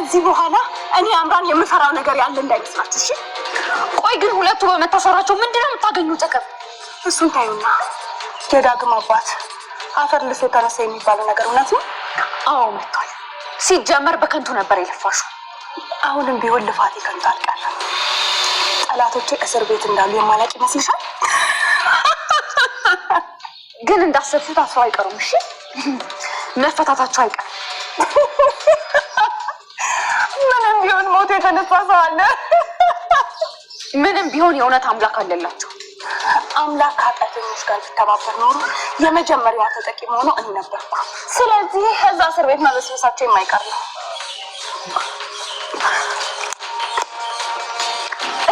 ከዚህ በኋላ እኔ አምራን የምፈራው ነገር ያለ እንዳይመስላችሁ እሺ? ቆይ ግን ሁለቱ በመታሰራቸው ምንድነው የምታገኙት ጥቅም? እሱን ታዩና የዳግም አባት አፈር ልሶ ተነሳ የሚባለው ነገር እውነት ነው? አዎ መጥቷል። ሲጀመር በከንቱ ነበር የለፋሹ። አሁንም ቢሆን ልፋቴ ከንቱ አልቀረም። ጠላቶቼ እስር ቤት እንዳሉ የማላውቅ ይመስልሻል? ግን እንዳሰብሽው ታስረው አይቀሩም። እሺ መፈታታቸው አይቀርም። ምንም ቢሆን ሞት የተነሳ ሰው አለ። ምንም ቢሆን የእውነት አምላክ አለላቸው። አምላክ ከኃጢአተኞች ጋር ቢተባበር ኖሮ የመጀመሪያዋ ተጠቂ መሆኑ እኔ ነበርኩ። ስለዚህ ከዛ እስር ቤት መበስበሳቸው የማይቀር ነው።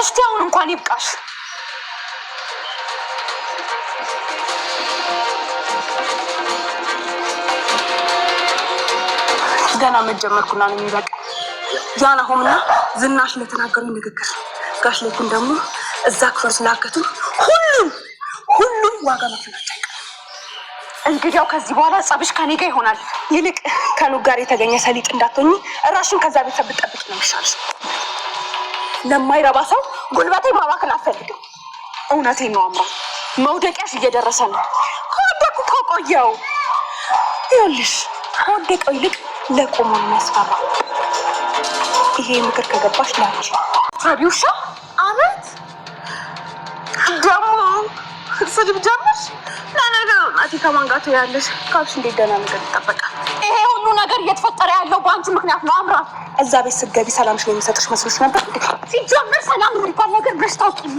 እስቲ አሁን እንኳን ይብቃሽ። ገና መጀመርኩና ነው የሚበቃ። ያናሆምና ዝናሽ ለተናገሩ ንግግር ጋሽ ለኩን ደግሞ እዛ ክፍል ስላከቱ ሁሉም ዋጋ መክፈላቸው አይቀርም። እንግዲያው ከዚህ በኋላ ጸብሽ ከኔ ጋር ይሆናል። ይልቅ ከኑ ጋር የተገኘ ሰሊጥ እንዳትሆኚ እራሽን ከዛ ቤተሰብ ብትጠብቂ ነው የሚሻልሽ። ለማይረባ ሰው ጉልበቴ ማባከን አልፈልግም። እውነቴን ነው አምራ፣ መውደቂያሽ እየደረሰ ነው። ከወደኩ ከቆየው ይኸውልሽ፣ ከወደቀው ይልቅ ለቆሞ ነው የሚያስፈራው። ይሄ ምክር ከገባሽ ላንቺ ታዲውሻ አቤት ደግሞ ስድብ ጀመርሽ። ለነገሩ እናቴ ከማን ጋር ትያለሽ ካልሽ እንዴት ደህና ነገር ይጠበቃል? ይሄ ሁሉ ነገር እየተፈጠረ ያለው በአንቺ ምክንያት ነው አምራ። እዛ ቤት ስትገቢ ሰላምሽ ነው የሚሰጥሽ መስሎሽ ነበር? ሲጀመር ሰላም የሚባል ነገር ብለሽ ታውቂም?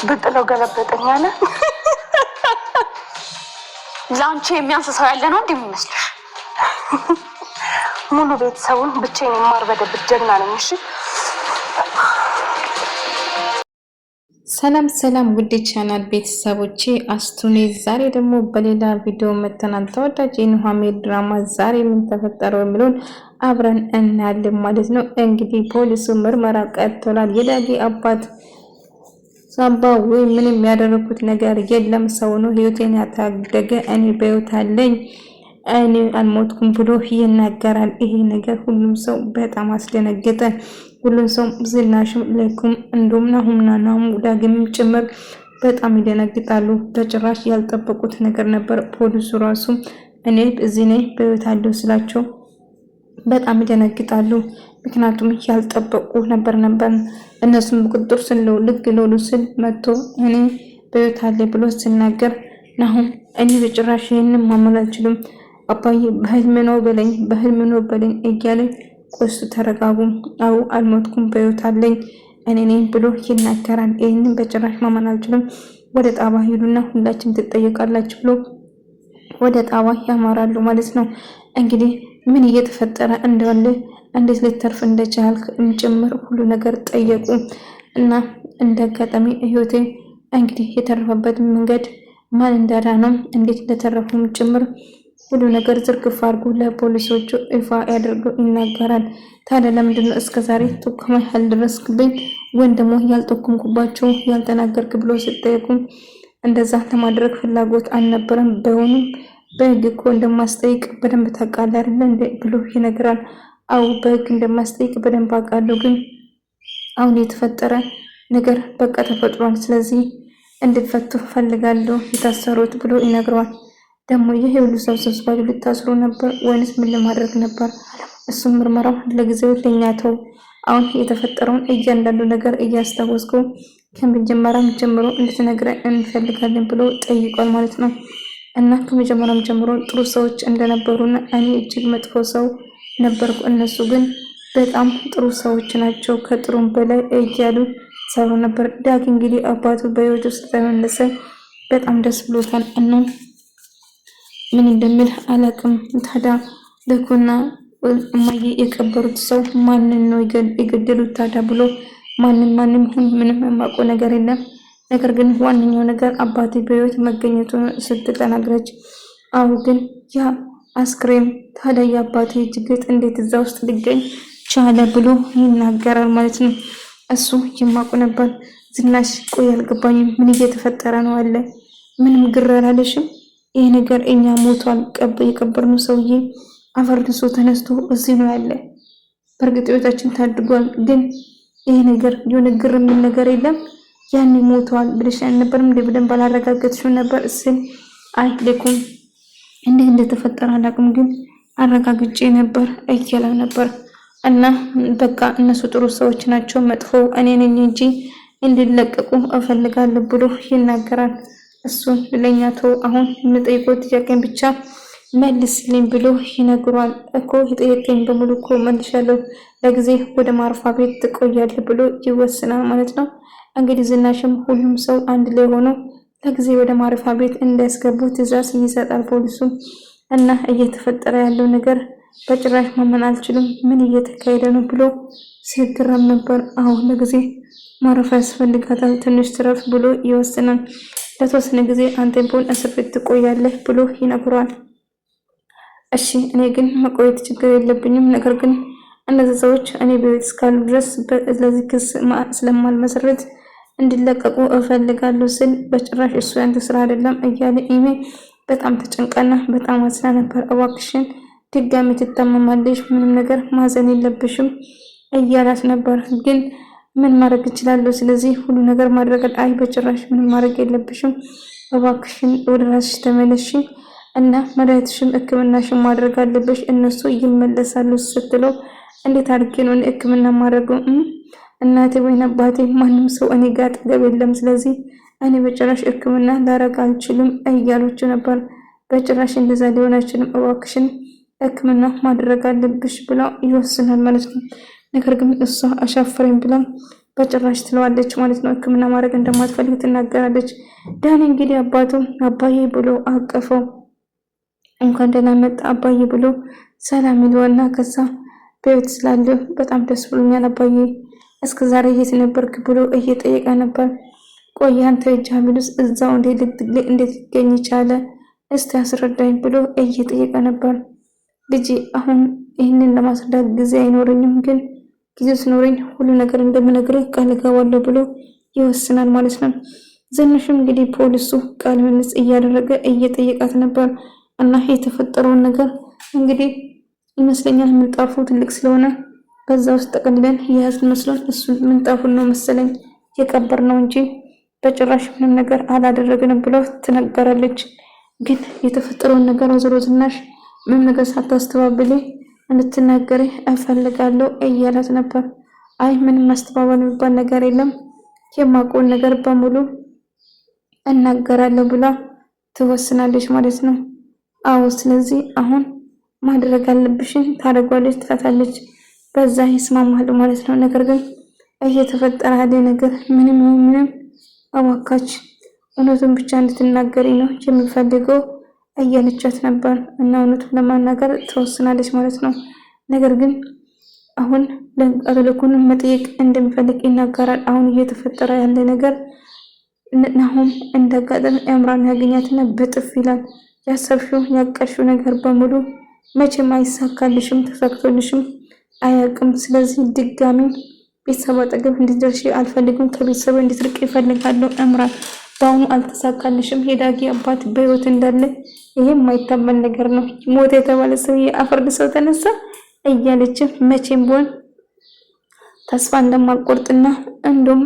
ብጥለው ገለበጠኝ አለ። ለአንቺ የሚያንስ ሰው ያለ ነው እንደሚመስልሽ? ሙሉ ቤተሰቡን ብቻዬን የማርበደብት ጀግና ነኝ። እሺ ሰላም ውድ ቻናል ቤተሰቦቼ አስቱኔ ዛሬ ደግሞ በሌላ ቪዲዮ መተናል። ተወዳጅ የኑሃሚን ድራማ ዛሬ ምን ተፈጠረ የሚለውን አብረን እናያለን ማለት ነው። እንግዲህ ፖሊሱ ምርመራ ቀጥሏል። የዳጊ አባት ሳባ ወይ ምንም ያደረኩት ነገር የለም፣ ሰው ነው ህይወቴን ያታደገ፣ እኔ በህይወት አለኝ፣ እኔ አልሞትኩም ብሎ ይናገራል። ይሄ ነገር ሁሉም ሰው በጣም አስደነገጠ። ሁሉም ሰው ዝናሽም ለኩም እንዶም ናሁም ዳግም ጭምር በጣም ይደነግጣሉ። በጭራሽ ያልጠበቁት ነገር ነበር። ፖሊሱ ራሱ እኔ እዚህ ነኝ በህይወት አለሁ ስላቸው በጣም ይደነግጣሉ። ምክንያቱም ያልጠበቁ ነበር እነሱም ቁጥር ስለው ልክ ሎሉ ስል መጥቶ እኔ በህይወት አለ ብሎ ሲናገር ናሁም እኔ በጭራሽ ይሄንን ማመን አልችልም፣ አባዬ በህልም ነው በለኝ እያለ ቆስ ተረጋጉ፣ አው አልሞትኩም በህይወት አለኝ እኔ ነኝ ብሎ ይናገራል። ይሄንን በጭራሽ ማመን አልችልም፣ ወደ ጣባ ሄዱና ሁላችሁም ትጠየቃላችሁ ብሎ ወደ ጣባ ያማራሉ ማለት ነው። እንግዲህ ምን እየተፈጠረ እንደሆነ እንዴት ልትተርፍ እንደቻልክ ጭምር ሁሉ ነገር ጠየቁ እና እንደጋጣሚ ህይወቴ እንግዲህ የተረፈበት መንገድ ማን እንዳዳነው እንዴት እንደተረፈም ጭምር ሁሉ ነገር ዝርግፍ አድርጎ ለፖሊሶቹ ይፋ ያደርገው ይናገራል። ታዲያ ለምንድነው እስከዛሬ ጥቆማ ያልደረስክብኝ ወይም ደግሞ ያልጠቆምኩባቸው ያልተናገርክ ብሎ ሲጠየቁ እንደዛ ለማድረግ ፍላጎት አልነበረም፣ በሆኑም በህግ እኮ እንደማስጠይቅ በደንብ ታውቃለህ አይደል እንዴ ብሎ ይነግራል። አው በህግ እንደማስጠይቅ በደንብ አውቃለሁ፣ ግን አሁን የተፈጠረ ነገር በቃ ተፈጥሯል፣ ስለዚህ እንድፈቱ ፈልጋለሁ የታሰሩት ብሎ ይነግረዋል። ደግሞ ይሄ ሁሉ ሰው ሰብስባችሁ ልታስሩ ነበር ወይንስ ምን ለማድረግ ነበር? እሱም ምርመራው ለጊዜው ለኛ ተው፣ አሁን የተፈጠረውን እያንዳንዱ ነገር እያስታወስከው ከመጀመሪያም ጀምሮ እንድትነግረን እንፈልጋለን ብሎ ጠይቋል ማለት ነው። እና ከመጀመሪያም ጀምሮ ጥሩ ሰዎች እንደነበሩና እኔ እጅግ መጥፎ ሰው ነበርኩ፣ እነሱ ግን በጣም ጥሩ ሰዎች ናቸው ከጥሩም በላይ እያሉ ሰው ነበር። ዳግ እንግዲህ አባቱ በህይወት ውስጥ ተመለሰ፣ በጣም ደስ ብሎታል እና ምን እንደሚል አላቅም። ታዲያ ለኩና እማዬ የቀበሩት ሰው ማንን ነው የገደሉት ታዲያ ብሎ ማንም ይሁን ምንም የማውቀው ነገር የለም። ነገር ግን ዋነኛው ነገር አባቴ በህይወት መገኘቱን ስትተናግረች፣ አሁ ግን ያ አስክሬን ታዲያ የአባቴ ጅግት እንዴት እዛ ውስጥ ሊገኝ ቻለ ብሎ ይናገራል ማለት ነው። እሱ የማውቀው ነበር። ዝናሽ ቆይ አልገባኝም፣ ምን እየተፈጠረ ነው አለ። ምንም ግር አላለሽም? ይሄ ነገር እኛ ሞቷል የቀበርነው ሰውዬ አፈርድሶ ተነስቶ እዚህ ነው ያለ። በእርግጥ ህይወታችን ታድጓል፣ ግን ይሄ ነገር የሆነ ግር የሚል ነገር የለም። ያኔ ሞቷል ብለሽ አልነበረም እንዴ? በደንብ አላረጋገጥሽው ነበር ስል አይ ልኩም እንዴት እንደተፈጠረ አላውቅም፣ ግን አረጋግጬ ነበር እያለ ነበር። እና በቃ እነሱ ጥሩ ሰዎች ናቸው፣ መጥፎ እኔ ነኝ እንጂ እንዲለቀቁ እፈልጋለሁ ብሎ ይናገራል። እሱን ለኛቶ አሁን የምጠይቀው ጥያቄን ብቻ መልስልኝ ብሎ ይነግሯል። እኮ የጠየቀኝ በሙሉ እኮ መልሻለሁ፣ ለጊዜ ወደ ማረፊያ ቤት ትቆያለህ ብሎ ይወስናል ማለት ነው። እንግዲህ ዝናሽም ሁሉም ሰው አንድ ላይ ሆኖ ለጊዜ ወደ ማረፊያ ቤት እንዳያስገቡ ትዕዛዝ ይሰጣል ፖሊሱ። እና እየተፈጠረ ያለው ነገር በጭራሽ ማመን አልችልም፣ ምን እየተካሄደ ነው ብሎ ሲገረም ነበር። አሁን ለጊዜ ማረፊያ ያስፈልጋታል፣ ትንሽ ትረፍ ብሎ ይወስናል። ለተወሰነ ጊዜ አንተን ቢሆን እስር ቤት ትቆያለህ ብሎ ይነግረዋል። እሺ እኔ ግን መቆየት ችግር የለብኝም፣ ነገር ግን እነዚህ ሰዎች እኔ በቤት እስካሉ ድረስ ለዚህ ክስ ስለማልመሰረት እንዲለቀቁ እፈልጋለሁ ስል በጭራሽ እሱ ያንተ ስራ አይደለም እያለ ኢሜ በጣም ተጨንቃና በጣም አዝና ነበር። እባክሽን ድጋሚ ትታመማለሽ፣ ምንም ነገር ማዘን የለብሽም እያላት ነበር። ግን ምን ማድረግ እችላለሁ? ስለዚህ ሁሉ ነገር ማድረግ አይ በጭራሽ ምንም ማድረግ የለብሽም፣ እባክሽን ወደ ራስሽ ተመለሽ እና መድኃኒትሽም ሕክምናሽን ማድረግ አለብሽ፣ እነሱ ይመለሳሉ ስትለው እንዴት አድርጌ ነው ሕክምና ማድረገው? እናቴ ወይን አባቴ ማንም ሰው እኔ ጋር አጠገብ የለም፣ ስለዚህ እኔ በጭራሽ ሕክምና ላረግ አልችልም እያሎች ነበር። በጭራሽ እንደዛ ሊሆን አይችልም፣ እባክሽን ሕክምና ማድረግ አለብሽ ብላ ይወስናል ማለት ነው። ነገር ግን እሷ አሻፈረኝ ብላ በጭራሽ ትለዋለች ማለት ነው። ሕክምና ማድረግ እንደማትፈልግ ትናገራለች። ዳኒ እንግዲህ አባቱ አባዬ ብሎ አቀፈው። እንኳን ደህና መጣ አባዬ ብሎ ሰላም ይለውና ከዛ በቤት ስላለው በጣም ደስ ብሎኛል አባዬ፣ እስከ ዛሬ የት ነበርክ ብሎ እየጠየቀ ነበር። ቆይ አንተ ጃሚሉስ እዛው እንዴት ሊገኝ ቻለ? እስቲ አስረዳኝ ብሎ እየጠየቀ ነበር። ልጄ አሁን ይህንን ለማስረዳት ጊዜ አይኖረኝም፣ ግን ጊዜ ሲኖረኝ ሁሉ ነገር እንደምነግርህ ቃል እገባለሁ ብሎ ይወስናል ማለት ነው። ዝናሽም እንግዲህ ፖሊሱ ቃለ ምልልስ እያደረገ እየጠየቃት ነበር እና የተፈጠረውን ነገር እንግዲህ ይመስለኛል ምንጣፉ ትልቅ ስለሆነ በዛ ውስጥ ጠቅልለን የያዝን መስሎን እሱ ምንጣፉን ነው መሰለኝ የቀበር ነው እንጂ በጭራሽ ምንም ነገር አላደረግንም ብሎ ትነገራለች። ግን የተፈጠረውን ነገር ወይዘሮ ዝናሽ ምንም ነገር ሳታስተባብሊ እንድትናገሪ እፈልጋለሁ እያላት ነበር። አይ ምንም ማስተባበል የሚባል ነገር የለም፣ የማውቀውን ነገር በሙሉ እናገራለሁ ብላ ትወስናለች ማለት ነው። አዎ ስለዚህ አሁን ማድረግ አለብሽን ታደርጓለች ትላታለች። በዛ ይስማማሉ ማለት ነው። ነገር ግን እየተፈጠረ ያለ ነገር ምንም አዋካች እውነቱን ብቻ እንድትናገሪ ነው የምፈልገው እያለቻት ነበር እና እውነቱን ለማናገር ትወስናለች ማለት ነው። ነገር ግን አሁን ለአተለኩን መጠየቅ እንደሚፈልግ ይናገራል። አሁን እየተፈጠረ ያለ ነገር ናሁም እንደጋጠም ኤምራን ያገኛትና በጥፍ ይላል። ያሰብሽው ያቀርሽው ነገር በሙሉ መቼም አይሳካልሽም፣ ተሳክቶልሽም አያውቅም። ስለዚህ ድጋሚ ቤተሰብ አጠገብ እንድትደርሺ አልፈልግም፣ ከቤተሰብ እንድትርቅ ይፈልጋለሁ። ኤምራን በአሁኑ አልተሳካልሽም፣ የዳጊ አባት በህይወት እንዳለ ይሄ የማይታመን ነገር ነው። ሞት የተባለ ሰው የአፈርድ ሰው ተነሳ እያለችም መቼም ቢሆን ተስፋ እንደማልቆርጥና እንደም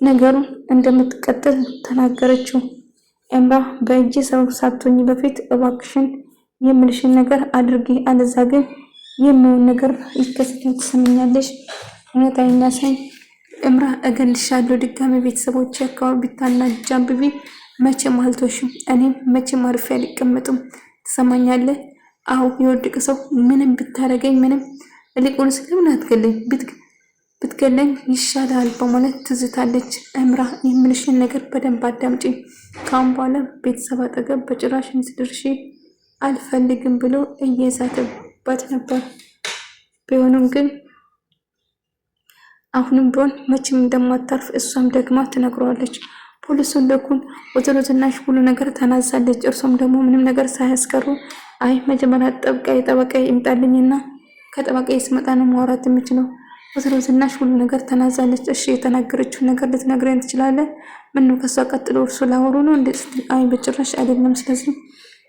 ነገሩን እንደምትቀጥል ተናገረችው። ኤምራ በእጅ ሰው ሳትሆኚ በፊት እባክሽን የምልሽን ነገር አድርጊ፣ አለዛ ግን የሚሆን ነገር ይከሰታል፣ ትሰምኛለሽ? እውነት አይናሳኝ ኤምራ እገልሻለሁ። ድጋሚ ቤተሰቦች አካባቢ ብታናጃብቢ መቼም አልተውሽም፣ እኔም መቼም አርፌ አልቀመጥም፣ ትሰማኛለህ? አዎ የወደቀ ሰው ምንም ብታረገኝ ምንም ልቁንስ ለምን አትገለኝ ብትገለኝ ይሻላል በማለት ትዝታለች። ኤምራ የምልሽን ነገር በደንብ አዳምጪ፣ ካሁን በኋላ ቤተሰብ አጠገብ በጭራሽ እንድትደርሺ አልፈልግም ብሎ እየዛተባት ነበር። ቢሆንም ግን አሁንም ቢሆን መቼም እንደማታርፍ እሷም ደግማ ትነግረዋለች። ፖሊሱን ልኩን ወይዘሮ ዝናሽ ሁሉ ነገር ተናዛለች። እርሷም ደግሞ ምንም ነገር ሳያስቀሩ አይ መጀመሪያ ጠበቃ ይምጣልኝና ከጠበቃ ሲመጣ ነው ማውራት የምችለው። ወይዘሮ ዝናሽ ሁሉ ነገር ተናዛለች። እሺ የተናገረችውን ነገር ልትነግረን ትችላለህ? ምነው ከሷ ቀጥሎ እርሱ ላወሩ ነው እንዴ? አይ በጭራሽ አይደለም። ስለዚህ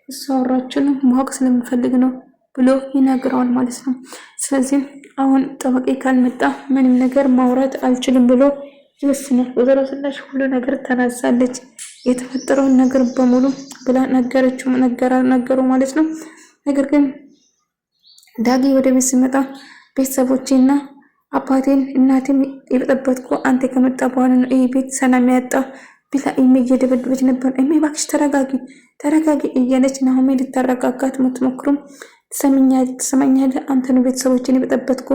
እሷ አወራችውን ማወቅ ስለምፈልግ ነው ብሎ ይነግረዋል ማለት ነው። ስለዚህ አሁን ጠበቃ ካልመጣ ምንም ነገር ማውራት አልችልም ብሎ ይወስናል። ወይዘሮ ዝናሽ ሁሉ ነገር ተናዛለች። የተፈጠረውን ነገር በሙሉ ብላ ነገሩ ማለት ነው። ነገር ግን ዳጊ ወደ ቤት ሲመጣ ቤተሰቦቼና አባቴን እናቴን የበጠበጥኩ አንተ ከመጣ በኋላ ነው ይህ ቤት ሰላም ያጣ ብላ እየደበደበች ነበር። እባክሽ ተረጋጊ እያለች ናሆሜ ልታረጋጋት የምትሞክሩም ትሰማኛለህ? አንተ ነው ቤተሰቦችን የበጠበጥኩ።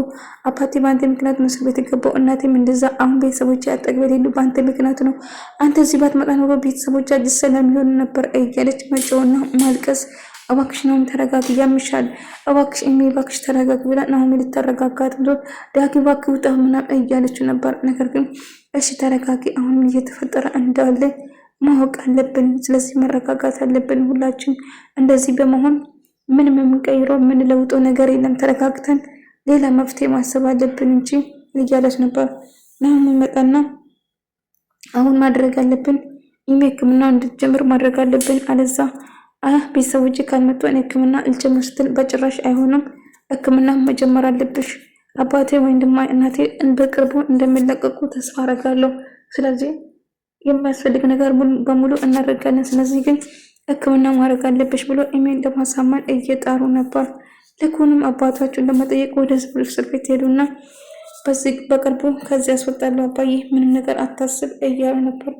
አባቴ በአንተ ምክንያት ነው እስር ቤት የገባው፣ እናቴም እንደዛ። አሁን ቤተሰቦች አጠገብ የሌሉ በአንተ ምክንያት ነው። አንተ እዚህ ባትመጣ ኖሮ ቤተሰቦች እጅ ሰላም ይሆኑ ነበር እያለች መጮውና ማልቀስ። እባክሽ ናሆም ተረጋጊ፣ ያምሻል፣ እባክሽ እባክሽ ተረጋጊ ብላ ናሆም ልታረጋጋት ብሎ ዳጊ እባክህ ውጣ ምናምን እያለችው ነበር። ነገር ግን እሺ ተረጋጊ፣ አሁን እየተፈጠረ እንዳለ ማወቅ አለብን፣ ስለዚህ መረጋጋት አለብን ሁላችን። እንደዚህ በመሆን ምንም የምንቀይረው የምንለውጠው ነገር የለም፣ ተረጋግተን ሌላ መፍትሄ ማሰብ አለብን እንጂ እያለች ነበር። ናሆም ይመጣና አሁን ማድረግ አለብን ሕክምና እንድትጀምር ማድረግ አለብን፣ አለዛ ቤተሰቦች ካልመጡ እኔ ሕክምና ልጀምር ስትል በጭራሽ አይሆንም፣ ሕክምና መጀመር አለብሽ። አባቴ ወይም ድማ እናቴ በቅርቡ እንደሚለቀቁ ተስፋ አደርጋለሁ። ስለዚህ የሚያስፈልግ ነገር በሙሉ እናደርጋለን። ስለዚህ ግን ሕክምና ማድረግ አለብሽ ብሎ ኢሜል ለማሳመን እየጣሩ ነበር። ልኩንም አባታቸውን ለመጠየቅ ወደ እስር ቤት ሄዱና በቅርቡ ከዚህ ያስወጣሉ አባዬ ምንም ነገር አታስብ እያሉ ነበር።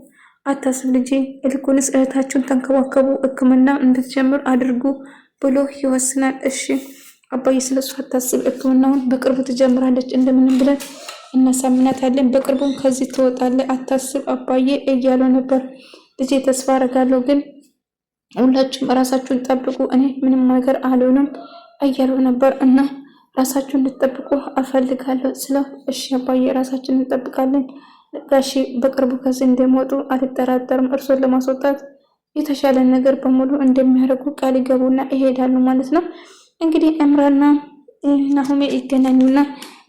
አታስብ ልጄ፣ ልኩንስ እህታችሁን ተንከባከቡ፣ ሕክምና እንድትጀምር አድርጉ ብሎ ይወስናል። እሺ አባዬ ስለሱ አታስብ፣ ሕክምናውን በቅርቡ ትጀምራለች፣ እንደምንም ብለን እናሳምናታለን፣ በቅርቡም ከዚህ ትወጣለህ፣ አታስብ አባዬ እያሉ ነበር። ልጄ ተስፋ አደርጋለሁ ግን ሁላችሁም ራሳችሁን ጠብቁ፣ እኔ ምንም ነገር አልሆንም እያሉ ነበር። እና ራሳችሁን እንድትጠብቁ እፈልጋለሁ ስለ እሺ አባዬ ራሳችንን እንጠብቃለን ጋሺ በቅርቡ ከዚህ እንደሚወጡ አልጠራጠርም። እርሶን ለማስወጣት የተሻለ ነገር በሙሉ እንደሚያደርጉ ቃል ይገቡና ይሄዳሉ ማለት ነው። እንግዲህ እምራና ናሆሜ ይገናኙና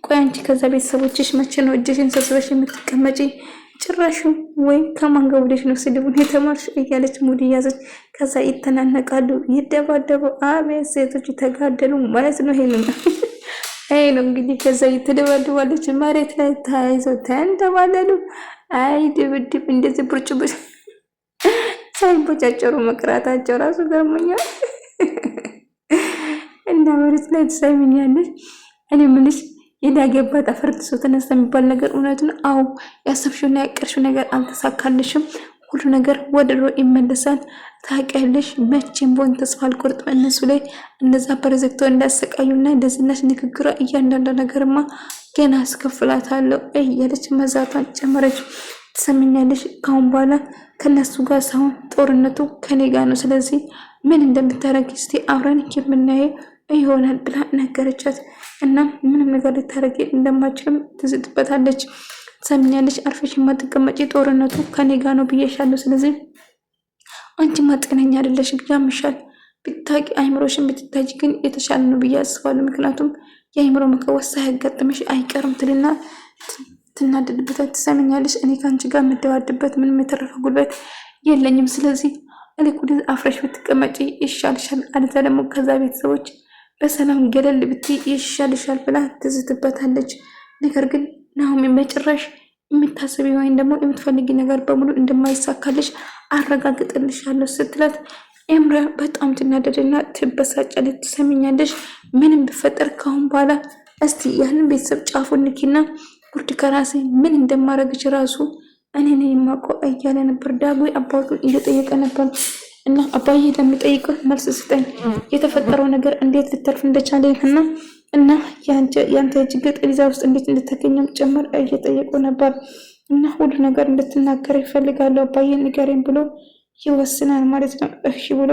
ቆይ አንቺ ከዛ ቤተሰቦችሽ መቼ ነው እጅሽን ሰብስበሽ የምትቀመጪ? ጭራሹ ወይ ከማን ጋር ወደሽ ነው ስድቡን የተማርሽ እያለች ሙድ ያዘች። ከዛ ይተናነቃሉ፣ ይደባደቡ። አቤት ሴቶች ተጋደሉ ማለት ነው። ይሄ ነው እንግዲህ። ከዛ ይተደባደባለች፣ መሬት ላይ ተያይዘው ተንደባለሉ። አይ ድብድብ እንደዚህ ብርጭብጭ ሳይቦጫጨሩ መቅራታቸው ራሱ ገርሞኛል። እና መሬት ላይ ተሳይምኛለች። እኔ ምንሽ የዳገባት አፈርጥሶ ተነሳ የሚባል ነገር እውነት ነው? አዎ ያሰብሽውና ያቀርሽው ነገር አልተሳካልሽም። ሁሉ ነገር ወደሮ ይመለሳል። ታውቂያለሽ፣ መቼም ቦን ተስፋ አልቆርጥም። እነሱ ላይ እንደዛ ፕሮጀክቶ እንዳሰቃዩና እንደዚህናሽ ንግግሯ እያንዳንዱ ነገርማ ገና አስከፍላታለሁ እያለች መዛቷን ጨመረች። ትሰምኛለሽ፣ ካሁን በኋላ ከነሱ ጋር ሳይሆን ጦርነቱ ከኔ ጋር ነው። ስለዚህ ምን እንደምታረጊ እስቲ አብረን የምናየው ይሆናል ብላ ነገረቻት። እና ምንም ነገር ልታረጊ እንደማችልም ትዝትበታለች። ትሰምኛለሽ፣ አርፈሽ የማትቀመጪ ጦርነቱ ከኔ ጋር ነው ብዬሻለሁ። ስለዚህ አንቺማ ጤነኛ አይደለሽም፣ ያምሻል። ብታቂ አይምሮሽን ብትታጂ ግን የተሻለ ነው ብዬ አስባለሁ። ምክንያቱም የአይምሮ መቀወስ ሳያጋጥምሽ አይቀርም ትልና ትናደድበታል። ትሰምኛለሽ፣ እኔ ከአንቺ ጋር የምደባድበት ምንም የተረፈ ጉልበት የለኝም። ስለዚህ እልኩድ አፍረሽ ብትቀመጪ ይሻልሻል፣ አለዛ ደግሞ ከዛ ቤተሰቦች በሰላም ገለል ብትይ ይሻልሻል ብላ ትዝትበታለች። ነገር ግን ናሆም በጭራሽ የምታስቢ ወይም ደግሞ የምትፈልጊ ነገር በሙሉ እንደማይሳካልሽ አረጋግጥልሻለሁ ስትላት ኤምራ በጣም ትናደድና ትበሳጫለች። ትሰሚኛለሽ፣ ምንም ቢፈጠር ካሁን በኋላ እስቲ ያንን ቤተሰብ ጫፉን ንኪና ጉርድ ከራሴ ምን እንደማረግች ራሱ እኔ ነኝ የማውቀው እያለ ነበር። ዳጉ አባቱን እየጠየቀ ነበር። እና አባዬ ለሚጠይቀው መልስ ስጠኝ፣ የተፈጠረው ነገር እንዴት ልተርፍ እንደቻለና እና ያንተ ችግር ጤዛ ውስጥ እንዴት እንደተገኘም ጭምር እየጠየቁ ነበር። እና ሁሉ ነገር እንድትናገር ይፈልጋለሁ አባዬ ንገረኝ ብሎ ይወስናል ማለት ነው። እሺ ብሎ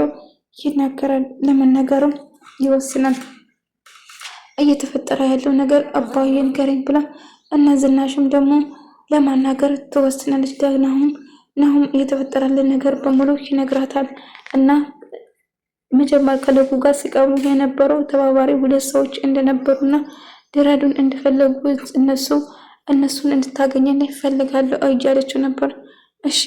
ይናገራል፣ ለመናገሩም ይወስናል። እየተፈጠረ ያለው ነገር አባዬ ንገረኝ ብላ እና ዝናሽም ደግሞ ለማናገር ትወስናለች። ናሁም እየተፈጠረልን ነገር በሙሉ ይነግራታል እና መጀመሪያ ከልቡ ጋር ሲቀርቡ የነበረው ተባባሪ ሁለት ሰዎች እንደነበሩና ሊረዱን እንደፈለጉ እነሱን እንድታገኘን ይፈልጋለሁ እያለችው ነበር። እሺ